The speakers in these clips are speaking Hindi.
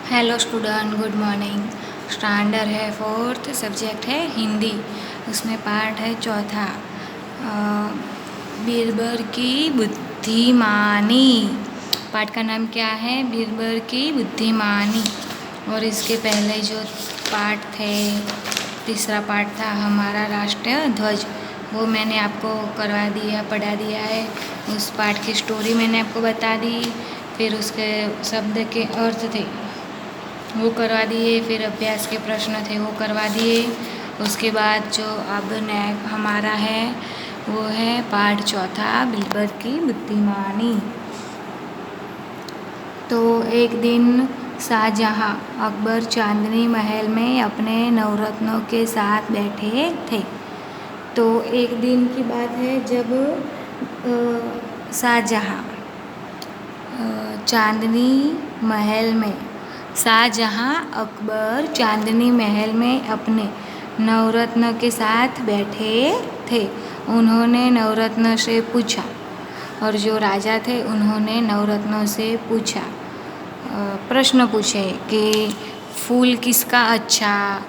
Hello student, good morning. Standard है फोर्थ, सब्जेक्ट है हिंदी। उसमें पार्ट है चौथा, बीरबल की बुद्धिमानी। पार्ट का नाम क्या है? बीरबल की बुद्धिमानी। और इसके पहले जो पार्ट थे, तीसरा पार्ट था हमारा राष्ट्रीय ध्वज, वो मैंने आपको करवा दिया, पढ़ा दिया है। उस पार्ट की स्टोरी मैंने आपको बता दी। फिर उसके शब्द के अर्थ थे वो करवा दिए। फिर अभ्यास के प्रश्न थे वो करवा दिए। उसके बाद जो अब नया हमारा है वो है पाठ चौथा, बीरबल की बुद्धिमानी। तो एक दिन शाहजहाँ अकबर चांदनी महल में अपने नवरत्नों के साथ बैठे थे। तो एक दिन की बात है जब शाहजहाँ चांदनी महल में शाहजहाँ अकबर चांदनी महल में अपने नवरत्न के साथ बैठे थे। उन्होंने नवरत्न से पूछा, और जो राजा थे उन्होंने नवरत्नों से पूछा, प्रश्न पूछे कि फूल किसका अच्छा,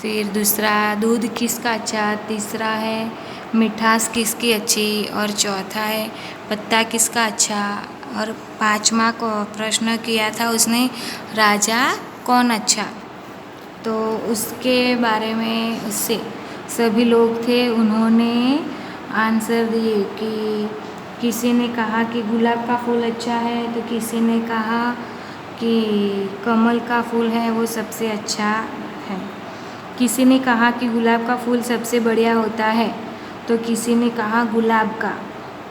फिर दूसरा दूध किसका अच्छा, तीसरा है मिठास किसकी अच्छी, और चौथा है पत्ता किसका अच्छा, और पांचवा को प्रश्न किया था उसने, राजा कौन अच्छा। तो उसके बारे में उससे सभी लोग थे उन्होंने आंसर दिए कि किसी ने कहा कि गुलाब का फूल अच्छा है, तो किसी ने कहा कि कमल का फूल है वो सबसे अच्छा है। किसी ने कहा कि गुलाब का फूल सबसे बढ़िया होता है, तो किसी ने कहा गुलाब का।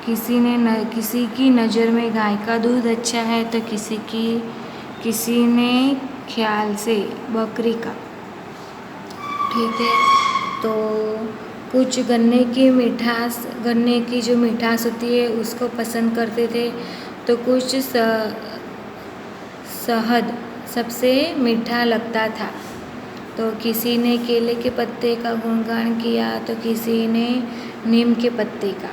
किसी की नज़र में गाय का दूध अच्छा है, तो किसी ने ख्याल से बकरी का। ठीक है। तो कुछ गन्ने की जो मिठास होती है उसको पसंद करते थे, तो कुछ शहद सबसे मीठा लगता था। तो किसी ने केले के पत्ते का गुणगान किया, तो किसी ने नीम के पत्ते का।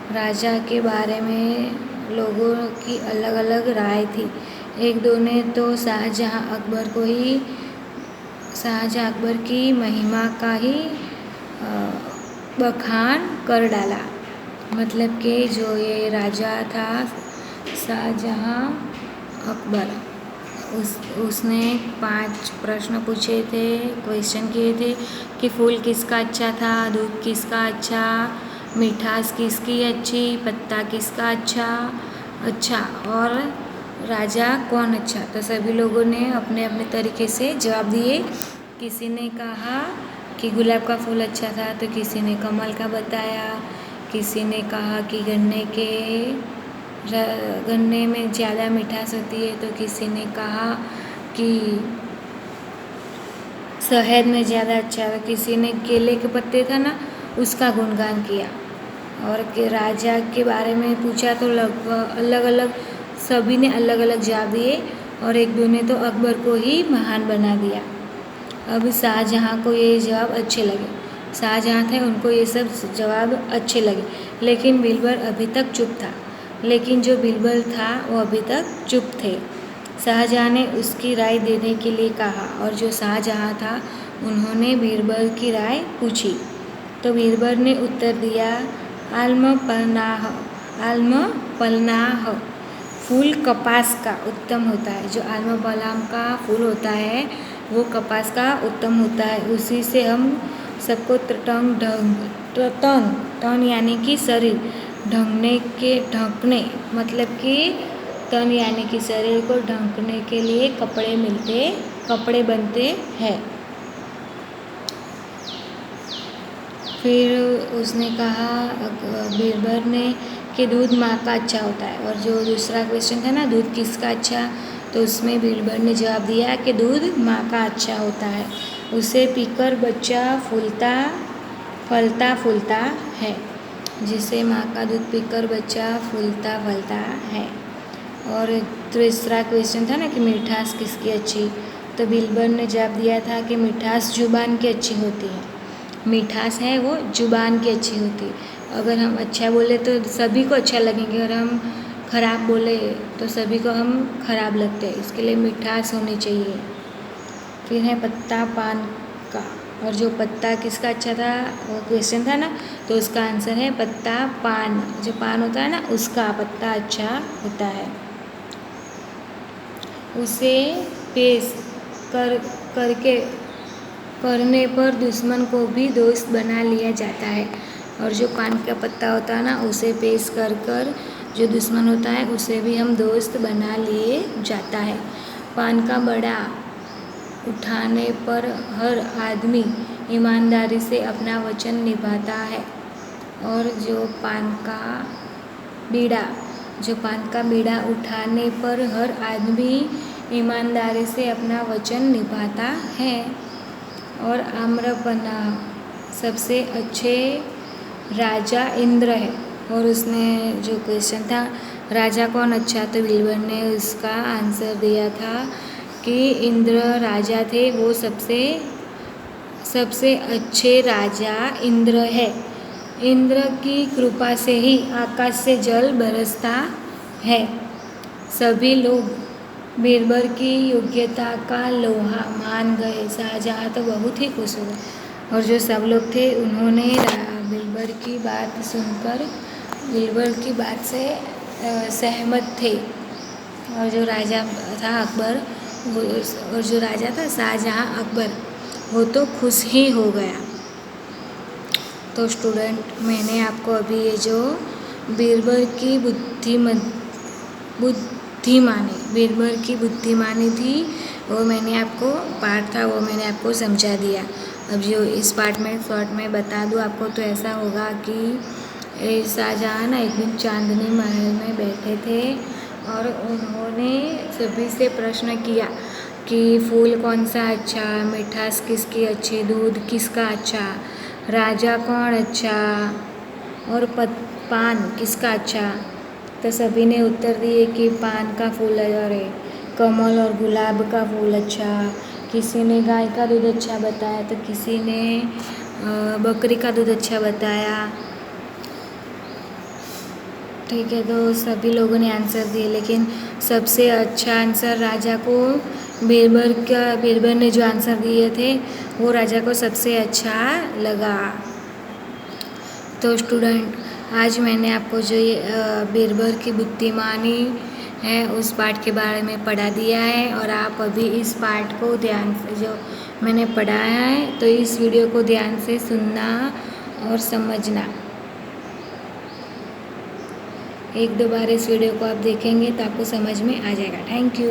राजा के बारे में लोगों की अलग अलग राय थी। एक दो ने तो शाहजहाँ अकबर की महिमा का ही बखान कर डाला। मतलब कि जो ये राजा था शाहजहाँ अकबर, उसने 5 प्रश्न पूछे थे, क्वेश्चन किए थे कि फूल किसका अच्छा था, दूध किसका अच्छा, मिठास किसकी अच्छी, पत्ता किसका अच्छा और राजा कौन अच्छा। तो सभी लोगों ने अपने अपने तरीके से जवाब दिए। किसी ने कहा कि गुलाब का फूल अच्छा था, तो किसी ने कमल का बताया। किसी ने कहा कि गन्ने में ज़्यादा मिठास होती है, तो किसी ने कहा कि शहद में ज़्यादा अच्छा है। किसी ने केले के पत्ते था ना उसका गुणगान किया। और कि राजा के बारे में पूछा तो लगभग अलग अलग सभी ने अलग अलग जवाब दिए, और एक दो ने तो अकबर को ही महान बना दिया। अब शाहजहाँ को ये जवाब अच्छे लगे। शाहजहाँ थे उनको ये सब जवाब अच्छे लगे, लेकिन बीरबल अभी तक चुप था। लेकिन जो बीरबल था वो अभी तक चुप थे। शाहजहाँ ने उसकी राय देने के लिए कहा, और जो शाहजहाँ था उन्होंने बीरबल की राय पूछी। तो बीरबल ने उत्तर दिया, आल्म पलनाह फूल कपास का उत्तम होता है। जो आल्म पलाम का फूल होता है वो कपास का उत्तम होता है। उसी से हम सबको तन यानी कि शरीर ढकने मतलब कि तन यानी कि शरीर को ढकने के लिए कपड़े बनते हैं। फिर उसने कहा बीरबल ने कि दूध माँ का अच्छा होता है। और जो दूसरा क्वेश्चन था ना, दूध किसका अच्छा, तो उसमें बीरबल ने जवाब दिया कि दूध माँ का अच्छा होता है। उसे पीकर बच्चा फलता फूलता है। जिसे माँ का दूध पीकर बच्चा फूलता फलता है। और तीसरा क्वेश्चन था ना कि मिठास किसकी अच्छी, तो बीरबल ने जवाब दिया था कि मिठास जुबान की अच्छी होती है। मिठास है वो जुबान की अच्छी होती है। अगर हम अच्छा बोले तो सभी को अच्छा लगेंगे, और हम खराब बोले तो सभी को हम खराब लगते हैं, इसके लिए मिठास होनी चाहिए। फिर है पत्ता पान का, और जो पत्ता किसका अच्छा था वो क्वेश्चन था ना, तो उसका आंसर है पत्ता पान। जो पान होता है ना उसका पत्ता अच्छा होता है। उसे पेश करने पर दुश्मन को भी दोस्त बना लिया जाता है। और जो पान का पत्ता होता है ना उसे पेश कर जो दुश्मन होता है उसे भी हम दोस्त बना लिए जाता है। पान का बड़ा उठाने पर हर आदमी ईमानदारी से अपना वचन निभाता है। और जो पान का बीड़ा उठाने पर हर आदमी ईमानदारी से अपना वचन निभाता है। और आम्रपन्ना सबसे अच्छे राजा इंद्र है। और उसने जो क्वेश्चन था राजा कौन अच्छा, तो बिलबर ने उसका आंसर दिया था कि इंद्र राजा थे, वो सबसे अच्छे राजा इंद्र है। इंद्र की कृपा से ही आकाश से जल बरसता है। सभी लोग बीरबल की योग्यता का लोहा मान गए। शाहजहाँ तो बहुत ही खुश हुए, और जो सब लोग थे उन्होंने बीरबल की बात सुनकर बीरबल की बात से सहमत थे। और जो राजा था अकबर और जो राजा था शाहजहाँ अकबर, वो तो खुश ही हो गया। तो स्टूडेंट, मैंने आपको अभी ये जो बीरबल की बीरबल की बुद्धिमानी थी वो मैंने आपको पार्ट था वो मैंने आपको समझा दिया। अब जो इस पार्ट में शॉर्ट में बता दूँ आपको, तो ऐसा होगा कि शाहजहाँ ना एक दिन चांदनी महल में बैठे थे और उन्होंने सभी से प्रश्न किया कि फूल कौन सा अच्छा, मिठास किसकी अच्छी, दूध किसका अच्छा, राजा कौन अच्छा और पान किसका अच्छा। तो सभी ने उत्तर दिए कि पान का फूल और कमल और गुलाब का फूल अच्छा। किसी ने गाय का दूध अच्छा बताया, तो किसी ने बकरी का दूध अच्छा बताया। ठीक है, तो सभी लोगों ने आंसर दिए, लेकिन सबसे अच्छा आंसर राजा को बीरबल ने जो आंसर दिए थे वो राजा को सबसे अच्छा लगा। तो स्टूडेंट, आज मैंने आपको जो ये बीरबल की बुद्धिमानी है उस पार्ट के बारे में पढ़ा दिया है, और आप अभी इस पार्ट को ध्यान से जो मैंने पढ़ाया है तो इस वीडियो को ध्यान से सुनना और समझना। एक दो बार इस वीडियो को आप देखेंगे तो आपको समझ में आ जाएगा। Thank you.